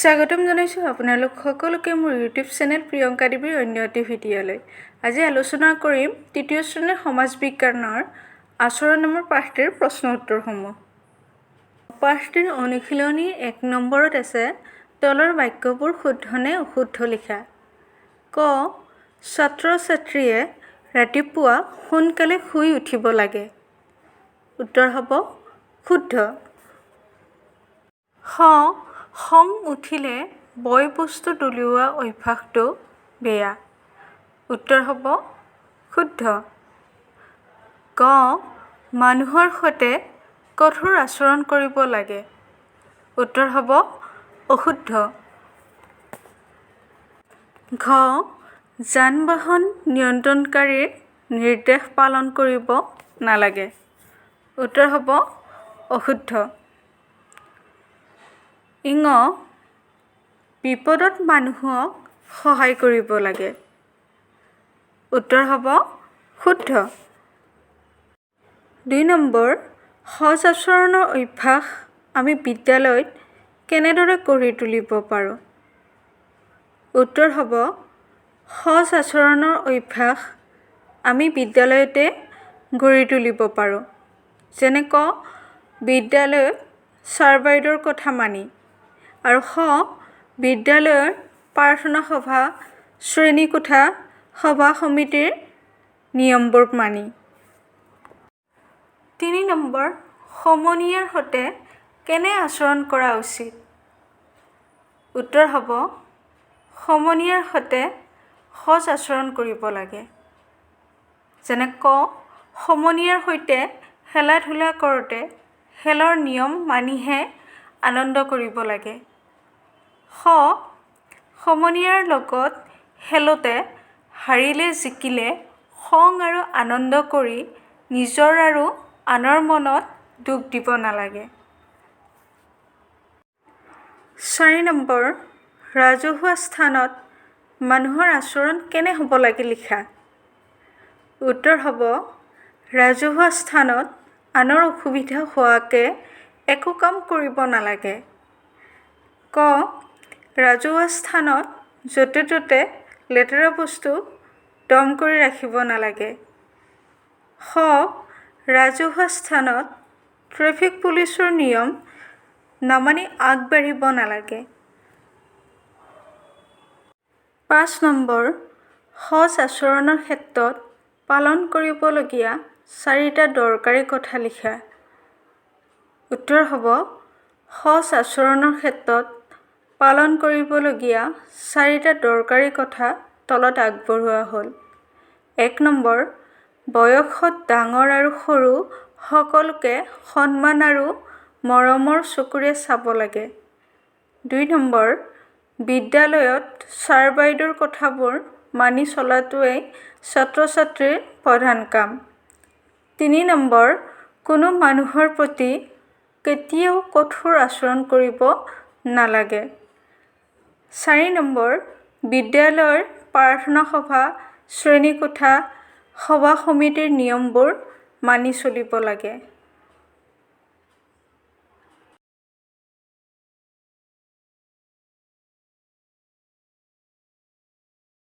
স্বাগতম জনাইছোঁ আপোনালোক সকলোকে মোৰ ইউটিউব চেনেল প্ৰিয়ংকা দেৱীৰ অন্য এটি ভিডিঅ'লৈ। আজি আলোচনা কৰিম তৃতীয় শ্ৰেণীৰ সমাজ বিজ্ঞানৰ আচৰণ নামৰ পাঠটিৰ প্ৰশ্ন উত্তৰসমূহ। পাঠটিৰ অনুশীলনী 1 নম্বৰত আছে তলৰ বাক্যবোৰ শুদ্ধ নে অশুদ্ধ লিখা। ক, ছাত্ৰ ছাত্ৰীয়ে ৰাতিপুৱা সোনকালে শুই উঠিব লাগে। উত্তৰ হ'ব শুদ্ধ। খ, খং উঠিলে বয় বস্তু দলিওৱা অভ্যাসটো বেয়া। উত্তৰ হ'ব শুদ্ধ। গ, মানুহৰ সৈতে কঠোৰ আচৰণ কৰিব লাগে। উত্তৰ হ'ব অশুদ্ধ। ঘ, যান-বাহন নিয়ন্ত্ৰণকাৰীৰ নিৰ্দেশ পালন কৰিব নালাগে। উত্তৰ হ'ব অশুদ্ধ। ঙ, বিপদত মানুহক সহায় কৰিব লাগে। উত্তৰ হ'ব শুদ্ধ। 2 নম্বৰ, সজ আচৰণৰ অভ্যাস আমি বিদ্যালয়ত কেনেদৰে গঢ়ি তুলিব পাৰোঁ। উত্তৰ হ'ব সজ আচৰণৰ অভ্যাস আমি বিদ্যালয়তে গঢ়ি তুলিব পাৰোঁ। যেনে ক, বিদ্যালয়ত ছাৰ বাইদেউৰ কথা মানি, আৰু খ, বিদ্যালয়ৰ প্ৰাৰ্থনা সভা, শ্ৰেণীকোঠা, সভা সমিতিৰ নিয়মবোৰ মানি। 3 নম্বৰ, সমনীয়াৰ সৈতে কেনে আচৰণ কৰা উচিত। উত্তৰ হ'ব সমনীয়াৰ সৈতে সজ আচৰণ কৰিব লাগে। যেনে ক, সমনীয়াৰ সৈতে খেলা ধূলা কৰোঁতে খেলৰ নিয়ম মানিহে আনন্দ কৰিব লাগে। খ, সমনীয়াৰ লগত খেলোঁতে হাৰিলে জিকিলে খং আৰু আনন্দ কৰি নিজৰ আৰু আনৰ মনত দুখ দিব নালাগে। 4 নম্বৰ, ৰাজহুৱা স্থানত মানুহৰ আচৰণ কেনে হ'ব লাগে লিখা। উত্তৰ হ'ব ৰাজহুৱা স্থানত আনৰ অসুবিধা হোৱাকৈ একো কাম কৰিব নালাগে। ক, ৰাজহুৱা স্থানত য'তে ত'তে লেতেৰা বস্তু দম কৰি ৰাখিব নালাগে। খ, ৰাজহুৱা স্থানত ট্ৰেফিক পুলিচৰ নিয়ম নামানি আগবাঢ়িব নালাগে। 5 নম্বৰ, সজ আচৰণৰ ক্ষেত্ৰত পালন কৰিবলগীয়া 4টা দৰকাৰী কথা লিখা। উত্তৰ হ'ব সজ আচৰণৰ ক্ষেত্ৰত পালন কৰিবলগীয়া 4টা দৰকাৰী কথা তলত আগবঢ়োৱা হ'ল। 1 নম্বৰ, বয়সত ডাঙৰ আৰু সৰু সকলোকে সন্মান আৰু মৰমৰ চকুৰে চাব লাগে। 2 নম্বৰ, বিদ্যালয়ত ছাৰ বাইদেউৰ কথাবোৰ মানি চলাটোৱেই ছাত্ৰ ছাত্ৰীৰ প্ৰধান কাম। 3 নম্বৰ, কোনো মানুহৰ প্ৰতি কেতিয়াও কঠোৰ আচৰণ কৰিব নালাগে। 4 নম্বৰ, বিদ্যালয়ৰ প্ৰাৰ্থনা সভা, শ্ৰেণীকোঠা, সভা সমিতিৰ নিয়মবোৰ মানি চলিব লাগে।